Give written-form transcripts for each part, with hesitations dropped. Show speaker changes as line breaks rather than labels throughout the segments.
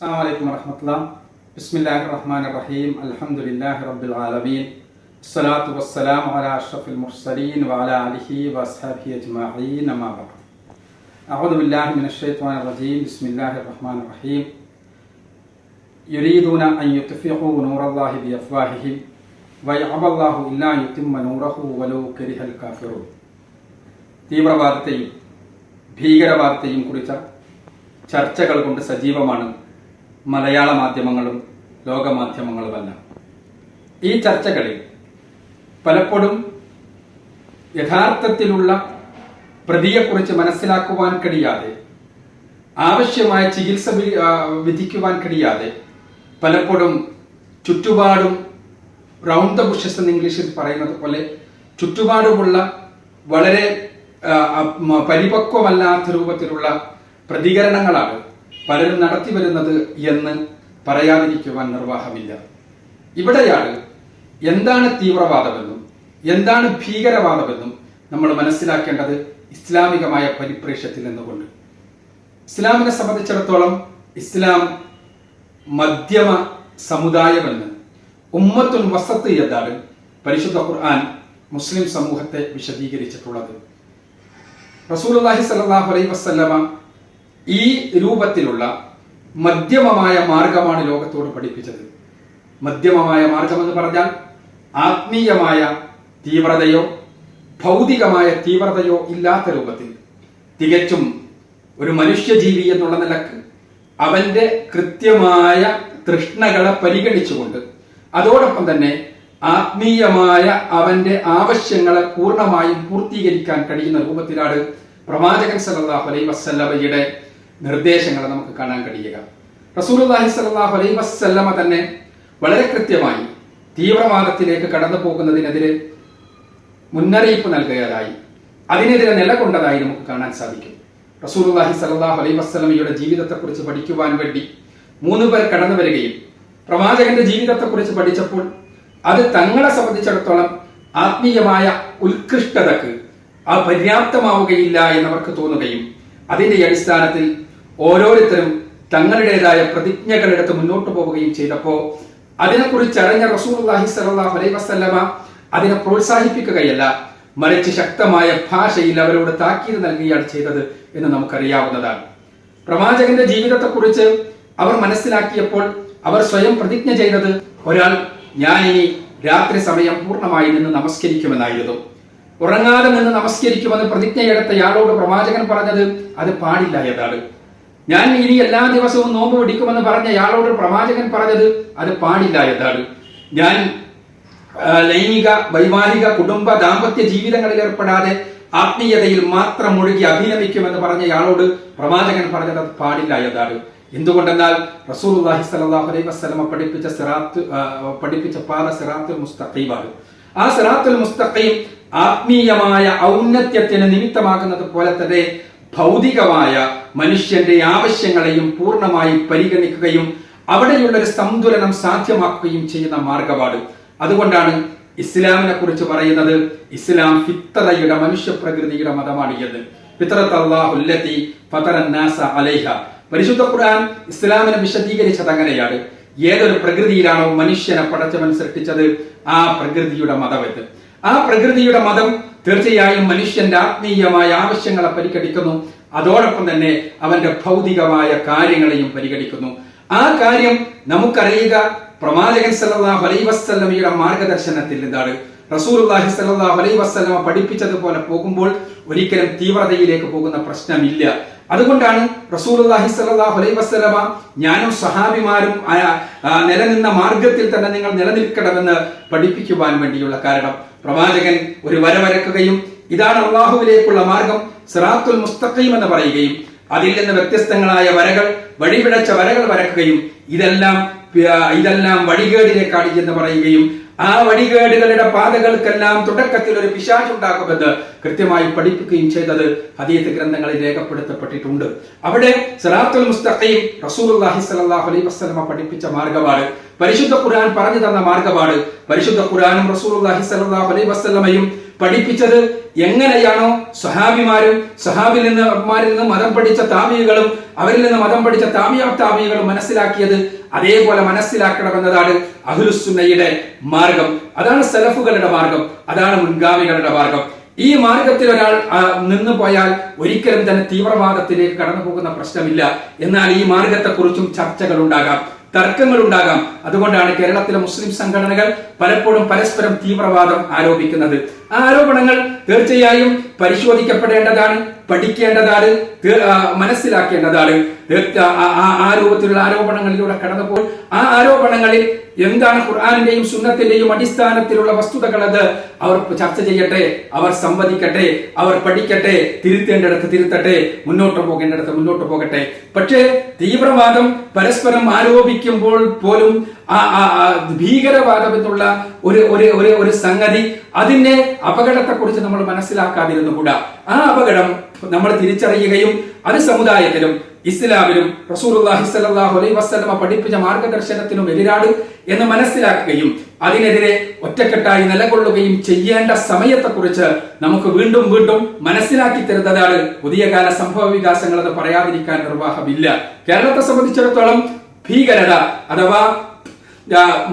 السلام عليكم ورحمة الله. بسم الله الرحمن الرحيم. الحمد لله رب العالمين. الصلاة والسلام على أشرف المرسلين وعلى آله وأصحابه أجمعين. أما بعد. أعوذ بالله من الشيطان الرجيم. بسم الله الرحمن الرحيم. يريدون أن يطفئوا نور الله بأفواههم ويأبى الله إلا أن يتم نوره ولو كره الكافرون. തീവ്രവാദത്തെയും ഭീകരവാദത്തെയും കുറിച്ച ചർച്ചകൾ കൊണ്ട് സജീവമാണ് മലയാള മാധ്യമങ്ങളും ലോകമാധ്യമങ്ങളുമെല്ലാം. ഈ ചർച്ചകളിൽ പലപ്പോഴും യഥാർത്ഥത്തിലുള്ള പ്രതിയെക്കുറിച്ച് മനസ്സിലാക്കുവാൻ കഴിയാതെ, ആവശ്യമായ ചികിത്സ വിധിക്കുവാൻ കഴിയാതെ, പലപ്പോഴും ചുറ്റുപാടും റൗണ്ട് ദ ബുഷസ് എന്ന് ഇംഗ്ലീഷിൽ പറയുന്നത് പോലെ ചുറ്റുപാടുമുള്ള വളരെ പരിപക്വമല്ലാത്ത രൂപത്തിലുള്ള പ്രതികരണങ്ങളാണ് പലരും നടത്തി വരുന്നത് എന്ന് പറയാതിരിക്കുവാൻ നിർവാഹമില്ല. ഇവിടെയാണ് എന്താണ് തീവ്രവാദമെന്നും എന്താണ് ഭീകരവാദമെന്നും നമ്മൾ മനസ്സിലാക്കേണ്ടത് ഇസ്ലാമികമായ പരിപ്രേക്ഷ്യത്തിൽ നിന്നുകൊണ്ട്. ഇസ്ലാമിനെ സംബന്ധിച്ചിടത്തോളം ഇസ്ലാം മധ്യമ സമുദായമെന്ന്, ഉമ്മത്തുൻ വസത്ത് എന്നാണ് പരിശുദ്ധ ഖുർആൻ മുസ്ലിം സമൂഹത്തെ വിശദീകരിച്ചിട്ടുള്ളത്. റസൂലുള്ളാഹി സ്വല്ലല്ലാഹു അലൈഹി വസല്ലമ ഈ രൂപത്തിലുള്ള മധ്യമമായ മാർഗമാണ് ലോകത്തോട് പഠിപ്പിച്ചത്. മധ്യമമായ മാർഗം എന്ന് പറഞ്ഞാൽ ആത്മീയമായ തീവ്രതയോ ഭൗതികമായ തീവ്രതയോ ഇല്ലാത്ത രൂപത്തിൽ, തികച്ചും ഒരു മനുഷ്യജീവി എന്നുള്ള നിലക്ക് അവന്റെ കൃത്യമായ തൃഷ്ണകളെ പരിഗണിച്ചുകൊണ്ട് അതോടൊപ്പം തന്നെ ആത്മീയമായ അവന്റെ ആവശ്യങ്ങളെ പൂർണ്ണമായും പൂർത്തീകരിക്കാൻ കഴിയുന്ന രൂപത്തിലാണ് പ്രവാചകൻ സല്ലല്ലാഹു അലൈഹി വസല്ലമയുടെ നിർദ്ദേശങ്ങൾ നമുക്ക് കാണാൻ കഴിയുക. റസൂലുള്ളാഹി സ്വല്ലല്ലാഹു അലൈഹി വസല്ലമ തന്നെ വളരെ കൃത്യമായി തീവ്രവാദത്തിലേക്ക് കടന്നു പോകുന്നതിനെതിരെ മുന്നറിയിപ്പ് നൽകിയതായി, അതിനെതിരെ നിലകൊണ്ടതായി നമുക്ക് കാണാൻ സാധിക്കും. റസൂലുള്ളാഹി സ്വല്ലല്ലാഹു അലൈഹി വസല്ലമയുടെ ജീവിതത്തെക്കുറിച്ച് പഠിക്കുവാൻ വേണ്ടി 3 പേർ കടന്നു വരികയും പ്രവാചകന്റെ ജീവിതത്തെക്കുറിച്ച് പഠിച്ചപ്പോൾ അത് തങ്ങളെ സംബന്ധിച്ചിടത്തോളം ആത്മീയമായ ഉത്കൃഷ്ടതക്ക് പര്യാപ്തമാവുകയില്ല എന്നവർക്ക് തോന്നുകയും അതിന്റെ അടിസ്ഥാനത്തിൽ ഓരോരുത്തരും തങ്ങളുടേതായ പ്രതിജ്ഞകളെടുത്ത് മുന്നോട്ട് പോവുകയും ചെയ്തപ്പോൾ അതിനെക്കുറിച്ച് അറിഞ്ഞ റസൂലുള്ളാഹി സ്വല്ലല്ലാഹു അലൈഹി വസല്ലമ അതിനെ പ്രോത്സാഹിപ്പിക്കുകയല്ല, മറിച്ച് ശക്തമായ ഭാഷയിൽ അവരോട് താക്കീത് നൽകുകയാണ് ചെയ്തത് എന്ന് നമുക്കറിയാവുന്നതാണ്. പ്രവാചകന്റെ ജീവിതത്തെക്കുറിച്ച് അവർ മനസ്സിലാക്കിയപ്പോൾ അവർ സ്വയം പ്രതിജ്ഞ ചെയ്തത്, ഒരാൾ ഞാൻ ഇനി രാത്രി സമയം പൂർണ്ണമായി നിന്ന് നമസ്കരിക്കുമെന്നായിരുന്നു. ഉറങ്ങാതെ നിന്ന് നമസ്കരിക്കുമെന്ന് പ്രതിജ്ഞയെടുത്തയാളോട് പ്രവാചകൻ പറഞ്ഞത് അത് പാടില്ല എന്നാണ്. ഞാൻ ഇനി എല്ലാ ദിവസവും നോമ്പ് പിടിക്കുമെന്ന് പറഞ്ഞ യാളോട് പ്രവാചകൻ പറഞ്ഞത് അത് പാടില്ല എന്നാണ്. ഞാൻ ലൈംഗിക വൈവാഹിക കുടുംബ ദാമ്പത്യ ജീവിതങ്ങളിൽ ഏർപ്പെടാതെ ആത്മീയതയിൽ മാത്രം മുഴുകി അഭിനമിക്കുമെന്ന് പറഞ്ഞ യാളോട് പ്രവാചകൻ പറഞ്ഞത് അത് പാടില്ല എന്നാണ്. എന്തുകൊണ്ടെന്നാൽ റസൂലുള്ളാഹി സ്വല്ലല്ലാഹു അലൈഹി വസല്ലമ പഠിപ്പിച്ച പാത സിറാത്തുൽ മുസ്തഖീമാണ്. ആ സിറാത്തുൽ മുസ്തഖീം ആത്മീയമായ ഔന്നത്യത്തിന് നിമിത്തമാകുന്നത് പോലെ തന്നെ ഭൗതികമായ മനുഷ്യന്റെ ആവശ്യങ്ങളെയും പൂർണ്ണമായി പരിഗണിക്കുകയും അവിടെയുള്ള ഒരു സന്തുലനം സാധ്യമാക്കുകയും ചെയ്യുന്ന മാർഗമാണ്. അതുകൊണ്ടാണ് ഇസ്ലാമിനെ കുറിച്ച് പറയുന്നത് ഇസ്ലാം ഫിത്രയുടെ മനുഷ്യപ്രകൃതിയുടെ മതമാണ് എന്ന്. ഫിത്രത്തല്ലാഹു അല്ലതി ഫതറന്നാസ അലൈഹ. പരിശുദ്ധ ഖുർആൻ ഇസ്ലാമിനെ വിശദീകരിച്ചത് അങ്ങനെയാണ്. ഏതൊരു പ്രകൃതിയിലാണോ മനുഷ്യനെ പടച്ചവൻ സൃഷ്ടിച്ചത് ആ പ്രകൃതിയുടെ മതമെന്ന്. ആ പ്രകൃതിയുടെ മതം തീർച്ചയായും മനുഷ്യന്റെ ആത്മീയമായ ആവശ്യങ്ങളെ പരിഗണിക്കുന്നു, അതോടൊപ്പം തന്നെ അവന്റെ ഭൗതികമായ കാര്യങ്ങളെയും പരിഗണിക്കുന്നു. ആ കാര്യം നമുക്കറിയുക പ്രവാചകൻ സല്ലല്ലാഹു അലൈഹി വസല്ലമയുടെ മാർഗദർശനത്തിൽ നിന്നാണ്. റസൂലുള്ളാഹി സ്വല്ലല്ലാഹു അലൈഹി വസല്ലമ പഠിപ്പിച്ചതുപോലെ പോകുമ്പോൾ ഒരിക്കലും തീവ്രതയിലേക്ക് പോകുന്ന പ്രശ്നമില്ല. അതുകൊണ്ടാണ് റസൂലുള്ളാഹി സ്വല്ലല്ലാഹു അലൈഹി വസല്ലമ ഞാനും സഹാബിമാരും നിലനിന്ന മാർഗത്തിൽ തന്നെ നിങ്ങൾ നിലനിൽക്കണമെന്ന് പഠിപ്പിക്കുവാൻ വേണ്ടിയുള്ള കാരണം. പ്രവാചകൻ ഒരു വര വരക്കുകയും ഇതാണ് അള്ളാഹുവിലേക്കുള്ള മാർഗം സിറാത്തുൽ മുസ്തഖീം എന്ന് പറയുകയും അതിൽ നിന്ന് വ്യത്യസ്തങ്ങളായ വരകൾ, വഴിപിഴച്ച വരകൾ വരക്കുകയും ഇതെല്ലാം വഴികേടിലേക്കാണ് എന്ന് പറയുകയും ആ വഴികേടുകളുടെ പാതകൾക്കെല്ലാം തുടക്കത്തിൽ ഒരു പിശാചുണ്ടാക്കുമെന്ന് കൃത്യമായി പഠിപ്പിക്കുകയും ചെയ്തത് ഹദീസ് ഗ്രന്ഥങ്ങളിൽ രേഖപ്പെടുത്തപ്പെട്ടിട്ടുണ്ട്. അവിടെ സിറാത്തുൽ മുസ്തഖീം റസൂലുള്ളാഹി സ്വല്ലല്ലാഹു അലൈഹി വസല്ലമ പഠിപ്പിച്ച മാർഗമാണ്. പരിശുദ്ധ ഖുർആൻ പറഞ്ഞു തന്ന മാർഗമാണ്. പരിശുദ്ധ ഖുർആനും റസൂലുള്ളാഹി സ്വല്ലല്ലാഹു അലൈഹി വസല്ലമയും പഠിപ്പിച്ചത് എങ്ങനെയാണോ സ്വഹാബിമാരും സ്വഹാബിൽ നിന്ന് മതം പഠിച്ച താബികളും അവരിൽ നിന്ന് മതം പഠിച്ച താബികളും മനസ്സിലാക്കിയത് അതേപോലെ മനസ്സിലാക്കണമെന്നതാണ് അഹ്ലുസുന്നയുടെ മാർഗം. അതാണ് സലഫുകളുടെ മാർഗം, അതാണ് മുൻഗാമികളുടെ മാർഗം. ഈ മാർഗത്തിൽ ഒരാൾ നിന്നു പോയാൽ ഒരിക്കലും തന്നെ തീവ്രവാദത്തിലേക്ക് കടന്നു പോകുന്ന പ്രശ്നമില്ല. എന്നാൽ ഈ മാർഗത്തെക്കുറിച്ചും ചർച്ചകൾ ഉണ്ടാകാം, തർക്കങ്ങൾ ഉണ്ടാകാം. അതുകൊണ്ടാണ് കേരളത്തിലെ മുസ്ലിം സംഘടനകൾ പലപ്പോഴും പരസ്പരം തീവ്രവാദം ആരോപിക്കുന്നത്. ആ ആരോപണങ്ങൾ തീർച്ചയായും പരിശോധിക്കപ്പെടേണ്ടതാണ്, പഠിക്കേണ്ടതാണ്, മനസ്സിലാക്കേണ്ടതാണ്. ആ രൂപത്തിലുള്ള ആരോപണങ്ങളിലൂടെ കടന്നുപോയി ആ ആരോപണങ്ങളിൽ എന്താണ് ഖുർആനിന്റെയും സുന്നത്തിന്റെയും അടിസ്ഥാനത്തിലുള്ള വസ്തുതകൾ അത് അവർ ചർച്ച ചെയ്യട്ടെ, അവർ സംവദിക്കട്ടെ, അവർ പഠിക്കട്ടെ, തിരുത്തേണ്ടിടത്ത് തിരുത്തട്ടെ, മുന്നോട്ട് പോകേണ്ടിടത്ത് മുന്നോട്ട് പോകട്ടെ. പക്ഷേ തീവ്രവാദം പരസ്പരം ആരോപിക്കുമ്പോൾ പോലും ഭീകരവാദം എന്നുള്ള ഒരു സംഗതി, അതിന്റെ അപകടത്തെക്കുറിച്ച് നമ്മൾ മനസ്സിലാക്കാതിരുന്നുകൂടാ. ആ അപകടം നമ്മൾ തിരിച്ചറിയുകയും അത് സമുദായത്തിലും ഇസ്ലാമിലും റസൂലുള്ളാഹി സ്വല്ലല്ലാഹു അലൈഹി വസല്ലമ പഠിപ്പിച്ച മാർഗദർശനത്തിനും എതിരാണ് എന്ന് മനസ്സിലാക്കുകയും അതിനെതിരെ ഒറ്റക്കെട്ടായി നിലകൊള്ളുകയും ചെയ്യേണ്ട സമയത്തെക്കുറിച്ച് നമുക്ക് വീണ്ടും വീണ്ടും മനസ്സിലാക്കി തരുന്നതാണ് പുതിയ കാല സംഭവ വികാസങ്ങൾ. അത് പറയാതിരിക്കാൻ നിർവാഹമില്ല. കേരളത്തെ സംബന്ധിച്ചിടത്തോളം ഭീകരത അഥവാ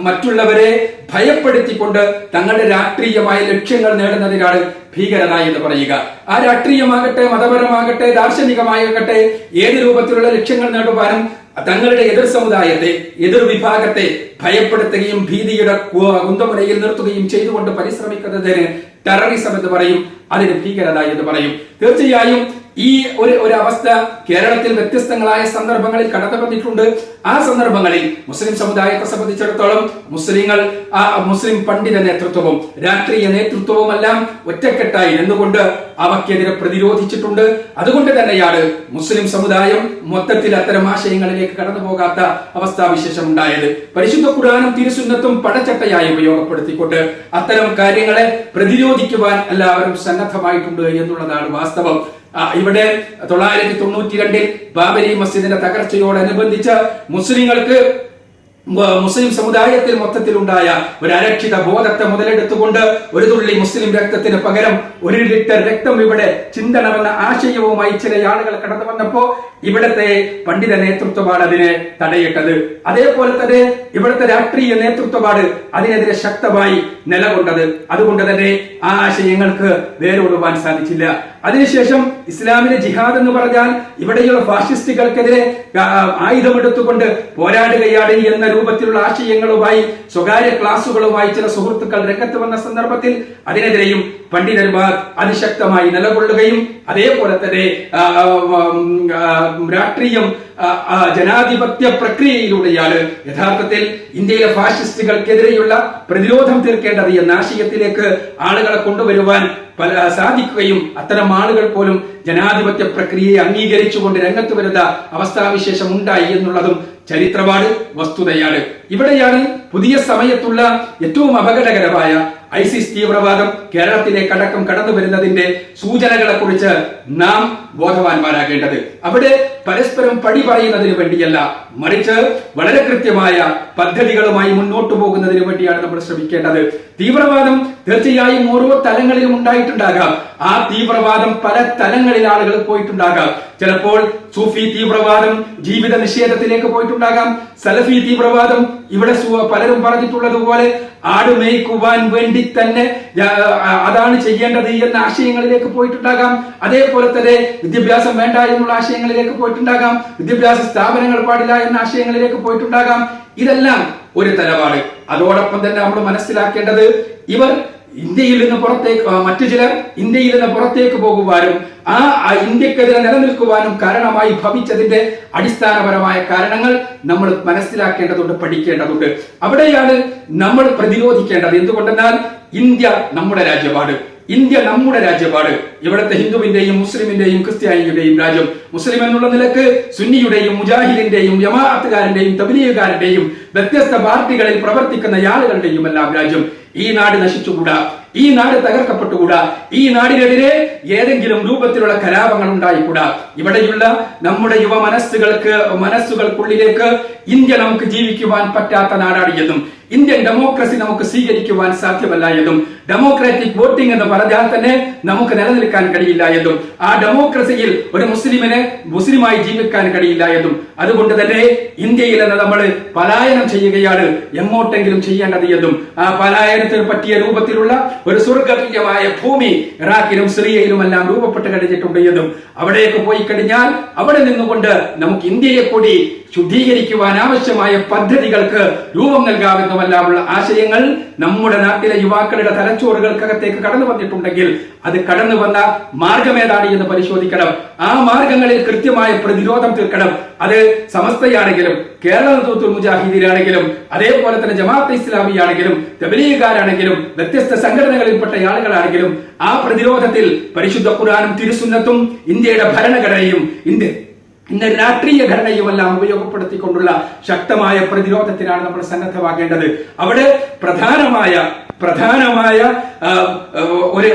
മറ്റുള്ളവരെ ഭയപ്പെടുത്തിക്കൊണ്ട് തങ്ങളുടെ രാഷ്ട്രീയമായ ലക്ഷ്യങ്ങൾ നേടുന്നതിനാണ് ഭീകരത എന്ന് പറയുക. ആ രാഷ്ട്രീയമാകട്ടെ, മതപരമാകട്ടെ, ദാർശനികമാകട്ടെ, ഏത് രൂപത്തിലുള്ള ലക്ഷ്യങ്ങൾ നേടുവാനും തങ്ങളുടെ എതിർ സമുദായത്തെ, എതിർ വിഭാഗത്തെ ഭയപ്പെടുത്തുകയും ഭീതിയുടെ കുന്തമുനയിൽ നിർത്തുകയും ചെയ്തുകൊണ്ട് പരിശ്രമിക്കുന്നതിന് ടെററിസം എന്ന് പറയും, അതിന് ഭീകരത എന്ന് പറയും. തീർച്ചയായും ഈ ഒരു അവസ്ഥ കേരളത്തിൽ വ്യത്യസ്തങ്ങളായ സന്ദർഭങ്ങളിൽ കടന്നു വന്നിട്ടുണ്ട്. ആ സന്ദർഭങ്ങളിൽ മുസ്ലിം സമുദായത്തെ സംബന്ധിച്ചിടത്തോളം മുസ്ലിം പണ്ഡിത നേതൃത്വവും രാഷ്ട്രീയ നേതൃത്വവുമെല്ലാം ഒറ്റക്കെട്ടായി നിന്നുകൊണ്ട് അവക്കെതിരെ പ്രതിരോധിച്ചിട്ടുണ്ട്. അതുകൊണ്ട് തന്നെയാണ് മുസ്ലിം സമുദായം മൊത്തത്തിൽ അത്തരം ആശയങ്ങളിലേക്ക് കടന്നു പോകാത്ത അവസ്ഥാവിശേഷം ഉണ്ടായത്. പരിശുദ്ധ ഖുർആനും തിരുസുന്നത്തും പടച്ചട്ടയായി ഉപയോഗപ്പെടുത്തിക്കൊണ്ട് അത്തരം കാര്യങ്ങളെ പ്രതിരോധിക്കുവാൻ എല്ലാവരും സന്നദ്ധമായിട്ടുണ്ട് എന്നുള്ളതാണ് വാസ്തവം. ഇവിടെ 992 ബാബരി മസ്ജിദിന്റെ തകർച്ചയോടനുബന്ധിച്ച് മുസ്ലിം സമുദായത്തിൽ മൊത്തത്തിലുണ്ടായ ഒരു അരക്ഷിത ബോധത്തെ മുതലെടുത്തുകൊണ്ട് ഒരു തുള്ളി മുസ്ലിം രക്തത്തിന് പകരം 1 ലിറ്റർ രക്തം ഇവിടെ ചിന്തണമെന്ന ആശയവുമായി ചില ആളുകൾ കടന്നു വന്നപ്പോ ഇവിടത്തെ പണ്ഡിത നേതൃത്വമാണ് അതിനെ തടയിട്ടത്. അതേപോലെ തന്നെ ഇവിടുത്തെ രാഷ്ട്രീയ നേതൃത്വമാണ് അതിനെതിരെ ശക്തമായി നിലകൊണ്ടത്. അതുകൊണ്ട് തന്നെ ആ ആശയങ്ങൾക്ക് വേരോടുവാൻ സാധിച്ചില്ല. അതിനുശേഷം ഇസ്ലാമിലെ ജിഹാദ് എന്ന് പറഞ്ഞാൽ ഇവിടെയുള്ള ഫാഷിസ്റ്റുകൾക്കെതിരെ ആയുധമെടുത്തുകൊണ്ട് പോരാടുകയാണ് എന്ന രൂപത്തിലുള്ള ആശയങ്ങളുമായി സ്വകാര്യ ക്ലാസുകളുമായി ചില സുഹൃത്തുക്കൾ രംഗത്ത് വന്ന സന്ദർഭത്തിൽ അതിനെതിരെയും പണ്ഡിതന്മാർ അതിശക്തമായി നിലകൊള്ളുകയും അതേപോലെ തന്നെ രാഷ്ട്രീയം ജനാധിപത്യ പ്രക്രിയയിലൂടെയാണ് യഥാർത്ഥത്തിൽ ഇന്ത്യയിലെ ഫാഷിസ്റ്റുകൾക്കെതിരെയുള്ള പ്രതിരോധം തീർക്കേണ്ടത് എന്ന ആശയത്തിലേക്ക് ആളുകളെ കൊണ്ടുവരുവാൻ സാധിക്കുകയും അത്തരം ആളുകൾ പോലും ജനാധിപത്യ പ്രക്രിയയെ അംഗീകരിച്ചുകൊണ്ട് രംഗത്ത് വരുന്ന അവസ്ഥാവിശേഷം ഉണ്ടായി എന്നുള്ളതും ചരിത്രമാണ്, വസ്തുതയാണ്. ഇവിടെയാണ് പുതിയ സമയത്തുള്ള ഏറ്റവും അപകടകരമായ ഐസിസ് തീവ്രവാദം കേരളത്തിലേക്ക് അടക്കം കടന്നു വരുന്നതിന്റെ സൂചനകളെ കുറിച്ച് നാം ബോധവാന്മാരാകേണ്ടത്. അവിടെ പരസ്പരം പഴി പറയുന്നതിന് വേണ്ടിയല്ല, മറിച്ച് വളരെ കൃത്യമായ പദ്ധതികളുമായി മുന്നോട്ട് പോകുന്നതിന് വേണ്ടിയാണ് നമ്മൾ ശ്രമിക്കേണ്ടത്. തീവ്രവാദം തീർച്ചയായും ഓരോ തലങ്ങളിലും ഉണ്ടായിട്ടുണ്ടാകാം. ആ തീവ്രവാദം പല തലങ്ങളിൽ ആളുകൾ പോയിട്ടുണ്ടാകാം. ചിലപ്പോൾ സൂഫി തീവ്രവാദം ജീവിത നിഷേധത്തിലേക്ക് പോയിട്ടുണ്ടാകാം. സലഫി തീവ്രവാദം ഇവിടെ പലരും പറഞ്ഞിട്ടുള്ളതുപോലെ ആട് മേയ്ക്കുവാൻ വേണ്ടി തന്നെ അതാണ് ചെയ്യേണ്ടത് എന്ന ആശയങ്ങളിലേക്ക് പോയിട്ടുണ്ടാകാം. അതേപോലെ തന്നെ വിദ്യാഭ്യാസം വേണ്ട എന്നുള്ള ആശയങ്ങളിലേക്ക് പോയിട്ടുണ്ടാകാം. വിദ്യാഭ്യാസ സ്ഥാപനങ്ങൾ പാടില്ല എന്ന ആശയങ്ങളിലേക്ക് പോയിട്ടുണ്ടാകാം. ഇതെല്ലാം ഒരു തലമാണ്. അതോടൊപ്പം തന്നെ നമ്മൾ മനസ്സിലാക്കേണ്ടത് ഇവർ ഇന്ത്യയിൽ നിന്ന് പുറത്തേക്ക് മറ്റു ചിലർ ഇന്ത്യയിൽ നിന്ന് പുറത്തേക്ക് പോകുവാനും ആ ഇന്ത്യക്കെതിരെ നിലനിൽക്കുവാനും കാരണമായി ഭവിച്ചതിന്റെ അടിസ്ഥാനപരമായ കാരണങ്ങൾ നമ്മൾ മനസ്സിലാക്കേണ്ടതുണ്ട്, പഠിക്കേണ്ടതുണ്ട്. അവിടെയാണ് നമ്മൾ പ്രതിരോധിക്കേണ്ടത്. എന്തുകൊണ്ടെന്നാൽ ഇന്ത്യ നമ്മുടെ രാജ്യമാണ്. ഇന്ത്യ നമ്മുടെ രാജ്യമാണ്. ഇവിടുത്തെ ഹിന്ദുവിന്റെയും മുസ്ലിമിന്റെയും ക്രിസ്ത്യാനിയുടെയും രാജ്യം. മുസ്ലിം എന്നുള്ള നിലക്ക് സുന്നിയുടെയും മുജാഹിദിന്റെയും ജമാഅത്തുകാരന്റെയും തബ്ലീഗുകാരന്റെയും വ്യത്യസ്ത പാർട്ടികളിൽ പ്രവർത്തിക്കുന്ന ആളുകളുടെയും എല്ലാം രാജ്യം. ഈ നാട് നശിച്ചുകൂടാ, ഈ നാട് തകർക്കപ്പെട്ടുകൂടാ, ഈ നാടിനെതിരെ ഏതെങ്കിലും രൂപത്തിലുള്ള കലാപങ്ങൾ ഉണ്ടായിക്കൂടാ. ഇവിടെയുള്ള നമ്മുടെ യുവ മനസ്സുകൾക്കുള്ളിലേക്ക് ഇന്ത്യ നമുക്ക് ജീവിക്കുവാൻ പറ്റാത്ത നാടാണ് എന്നും ഇന്ത്യൻ ഡെമോക്രസി നമുക്ക് സ്വീകരിക്കുവാൻ സാധ്യമല്ല എന്നും ഡെമോക്രാറ്റിക് വോട്ടിംഗ് എന്ന് പറഞ്ഞാൽ തന്നെ നമുക്ക് നിലനിൽക്കാൻ കഴിയില്ല എന്നും ആ ഡെമോക്രസിയിൽ ഒരു മുസ്ലിമായി ജീവിക്കാൻ കഴിയില്ല എന്നും അതുകൊണ്ട് തന്നെ ഇന്ത്യയിൽ നിന്ന് നമ്മൾ പലായനം ചെയ്യുകയാണ് എങ്ങോട്ടെങ്കിലും ചെയ്യേണ്ടത് എന്നും ആ പലായനത്തിന് പറ്റിയ രൂപത്തിലുള്ള ഒരു സ്വർഗതുല്യമായ ഭൂമി ഇറാഖിലും സിറിയയിലുമെല്ലാം രൂപപ്പെട്ട് കഴിഞ്ഞിട്ടുണ്ട് എന്നും അവിടേക്ക് പോയി കഴിഞ്ഞാൽ അവിടെ നിന്നുകൊണ്ട് നമുക്ക് ഇന്ത്യയെ കൂടി ശുദ്ധീകരിക്കുവാൻ ആവശ്യമായ പദ്ധതികൾക്ക് രൂപം നൽകാമെന്നുമെല്ലാമുള്ള ആശയങ്ങൾ നമ്മുടെ നാട്ടിലെ യുവാക്കളുടെ തലച്ചോറുകൾക്കകത്തേക്ക് കടന്നു വന്നിട്ടുണ്ടെങ്കിൽ അത് കടന്നു വന്ന മാർഗമേതാണ് എന്ന് പരിശോധിക്കണം. ആ മാർഗങ്ങളിൽ കൃത്യമായ പ്രതിരോധം തീർക്കണം. അത് സമസ്തയാണെങ്കിലും കേരള നേതൃത്വ മുജാഹിദീനാണെങ്കിലും അതേപോലെ തന്നെ ജമാഅത്തെ ഇസ്ലാമിയാണെങ്കിലും തബ്ലീഗുകാരാണെങ്കിലും വ്യത്യസ്ത സംഘടനകളിൽപ്പെട്ട ആളുകളാണെങ്കിലും ആ പ്രതിരോധത്തിൽ പരിശുദ്ധ ഖുർആനും തിരുസുന്നത്തും ഇന്ത്യയുടെ ഭരണഘടനയും ഇന്ന് രാഷ്ട്രീയ ഘടനയുമെല്ലാം ഉപയോഗപ്പെടുത്തിക്കൊണ്ടുള്ള ശക്തമായ പ്രതിരോധത്തിനാണ് നമ്മൾ സന്നദ്ധമാകേണ്ടത്. അവിടെ പ്രധാനമായ ഒരു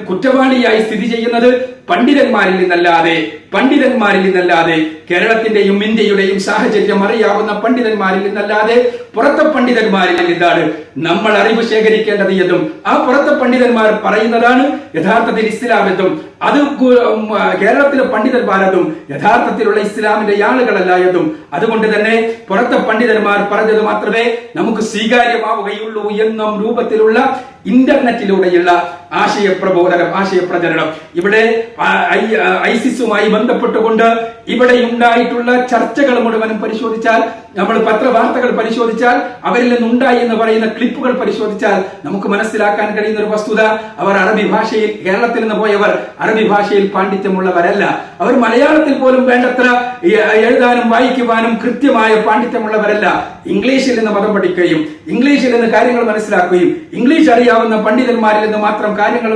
കുറ്റവാളിയായി സ്ഥിതി ചെയ്യുന്നത് പണ്ഡിതന്മാരിൽ നിന്നല്ലാതെ കേരളത്തിന്റെയും ഇന്ത്യയുടെയും സാഹചര്യം അറിയാവുന്ന പണ്ഡിതന്മാരിൽ നിന്നല്ലാതെ പുറത്തെ പണ്ഡിതന്മാരിൽ നിന്നാണ് നമ്മൾ അറിവ് ശേഖരിക്കേണ്ടത് എന്നും ആ പുറത്തെ പണ്ഡിതന്മാർ പറയുന്നതാണ് യഥാർത്ഥത്തിൽ ഇസ്ലാം എന്നും അത് കേരളത്തിലെ പണ്ഡിതന്മാരെന്നും യഥാർത്ഥത്തിലുള്ള ഇസ്ലാമിന്റെ ആളുകളല്ല എന്നും അതുകൊണ്ട് തന്നെ പുറത്തെ പണ്ഡിതന്മാർ പറഞ്ഞത് മാത്രമേ നമുക്ക് സ്വീകാര്യമാവുകയുള്ളൂ എന്നും രൂപത്തിലുള്ള ഇന്റർനെറ്റിലൂടെയുള്ള ആശയപ്രചരണം ഇവിടെ ഐസിസുമായി ബന്ധപ്പെട്ടുകൊണ്ട് ഇവിടെ ഉണ്ടായിട്ടുള്ള ചർച്ചകൾ മുഴുവനും പരിശോധിച്ചാൽ, നമ്മൾ പത്രവാർത്തകൾ പരിശോധിച്ചാൽ, അവരിൽ നിന്നുണ്ടായി എന്ന് പറയുന്ന ക്ലിപ്പുകൾ പരിശോധിച്ചാൽ നമുക്ക് മനസ്സിലാക്കാൻ കഴിയുന്ന ഒരു വസ്തുത, അവർ അറബി ഭാഷയിൽ, കേരളത്തിൽ നിന്ന് പോയവർ അറബി ഭാഷയിൽ പാണ്ഡിത്യമുള്ളവരല്ല. അവർ മലയാളത്തിൽ പോലും വേണ്ടത്ര എഴുതാനും വായിക്കുവാനും കൃത്യമായ പാണ്ഡിത്യമുള്ളവരല്ല. ഇംഗ്ലീഷിൽ നിന്ന് മതം പഠിക്കുകയും ഇംഗ്ലീഷിൽ നിന്ന് കാര്യങ്ങൾ മനസ്സിലാക്കുകയും ഇംഗ്ലീഷ് അറിയാവുന്ന പണ്ഡിതന്മാരിൽ നിന്ന് മാത്രം കാര്യങ്ങൾ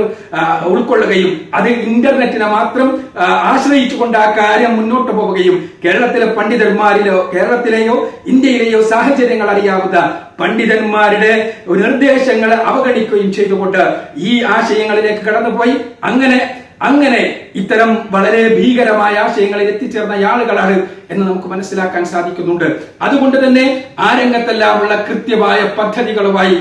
ഉൾക്കൊള്ളുകയും അത് ഇന്റർനെറ്റിനെ മാത്രം ആശ്രയിച്ചുകൊണ്ട് ആ കാര്യം മുന്നോട്ട് പോവുകയും കേരളത്തിലെ കേരളത്തിലെയോ ഇന്ത്യയിലെയോ സാഹചര്യങ്ങൾ അറിയാവുന്ന പണ്ഡിതന്മാരുടെ നിർദ്ദേശങ്ങൾ അവഗണിക്കുകയും ചെയ്തുകൊണ്ട് ഈ ആശയങ്ങളിലേക്ക് കടന്നുപോയി അങ്ങനെ ഇത്തരം വളരെ ഭീകരമായ ആശയങ്ങളിൽ എത്തിച്ചേർന്ന ആളുകളാണ് എന്ന് നമുക്ക് മനസ്സിലാക്കാൻ സാധിക്കുന്നുണ്ട്. അതുകൊണ്ട് തന്നെ ആ രംഗത്തെല്ലാമുള്ള കൃത്യമായ പദ്ധതികളുമായി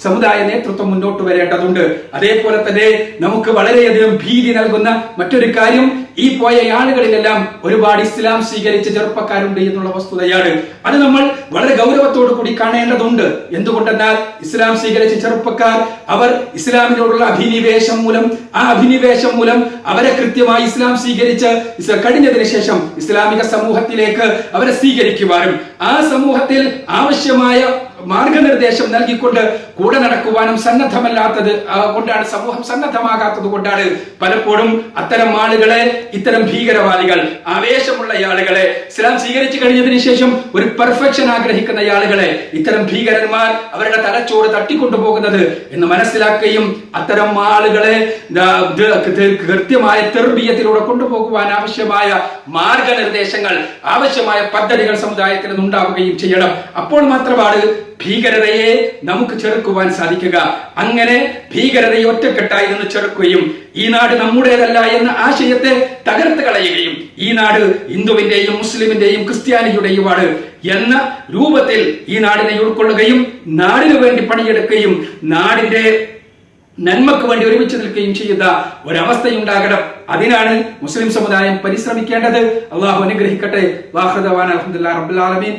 സമുദായ നേതൃത്വം മുന്നോട്ട് വരേണ്ടതുണ്ട്. അതേപോലെ തന്നെ നമുക്ക് വളരെയധികം ഭീതി നൽകുന്ന മറ്റൊരു കാര്യം, ഈ പോയ ആളുകളിലെല്ലാം ഒരുപാട് ഇസ്ലാം സ്വീകരിച്ച ചെറുപ്പക്കാരുണ്ട് എന്നുള്ള വസ്തുതയാണ്. അത് നമ്മൾ വളരെ ഗൗരവത്തോടു കൂടി കാണേണ്ടതുണ്ട്. എന്തുകൊണ്ടെന്നാൽ ഇസ്ലാം സ്വീകരിച്ച ചെറുപ്പക്കാർ അവർ ഇസ്ലാമിനോടുള്ള അഭിനിവേശം മൂലം അവരെ കൃത്യമായി ഇസ്ലാം സ്വീകരിച്ച് കഴിഞ്ഞതിന് ശേഷം ഇസ്ലാമിക സമൂഹത്തിലേക്ക് അവരെ സ്വീകരിക്കുവാനും ആ സമൂഹത്തിൽ ആവശ്യമായ മാർഗനിർദ്ദേശം നൽകിക്കൊണ്ട് കൂടെ നടക്കുവാനും സന്നദ്ധമല്ലാത്തത് കൊണ്ടാണ്, സമൂഹം സന്നദ്ധമാകാത്തത് കൊണ്ടാണ് പലപ്പോഴും അത്തരം ആളുകളെ, ഇത്തരം ഭീകരവാദികൾ, ആവേശമുള്ള ആളുകളെ, ഇസ്ലാം സ്വീകരിച്ചു കഴിഞ്ഞതിന് ശേഷം ഒരു പെർഫെക്ഷൻ ആഗ്രഹിക്കുന്ന ആളുകളെ ഇത്തരം ഭീകരന്മാർ അവരുടെ തലച്ചോറ് തട്ടിക്കൊണ്ടുപോകുന്നത് എന്ന് മനസ്സിലാക്കുകയും അത്തരം ആളുകളെ കൃത്യമായ തെർബിയത്തിലൂടെ കൊണ്ടുപോകുവാൻ ആവശ്യമായ മാർഗനിർദ്ദേശങ്ങൾ, ആവശ്യമായ പദ്ധതികൾ സമുദായത്തിൽ നിന്നുണ്ടാവുകയും ചെയ്യണം. അപ്പോൾ മാത്രമാണ് ഭീകരതയെ നമുക്ക് ചെറുക്കുവാൻ സാധിക്കുക. അങ്ങനെ ഭീകരതയെ ഒറ്റക്കെട്ടായി നിന്ന് ചെറുക്കുകയും ഈ നാട് നമ്മുടേതല്ല എന്ന ആശയത്തെ തകർത്ത് കളയുകയും ഈ നാട് ഹിന്ദുവിന്റെയും മുസ്ലിമിന്റെയും ക്രിസ്ത്യാനിയുടെയുമാണ് എന്ന രൂപത്തിൽ ഈ നാടിനെ ഉൾക്കൊള്ളുകയും നാടിനു വേണ്ടി പണിയെടുക്കുകയും നാടിന്റെ നന്മക്ക് വേണ്ടി ഒരുമിച്ച് നിൽക്കുകയും ചെയ്യുന്ന ഒരവസ്ഥയുണ്ടാകണം. അതിനാണ് മുസ്ലിം സമുദായം പരിശ്രമിക്കേണ്ടത്. അള്ളാഹു അനുഗ്രഹിക്കട്ടെ. വാഹൃദവാന അൽഹംദുലില്ലാഹി റബ്ബിൽ ആലമീൻ.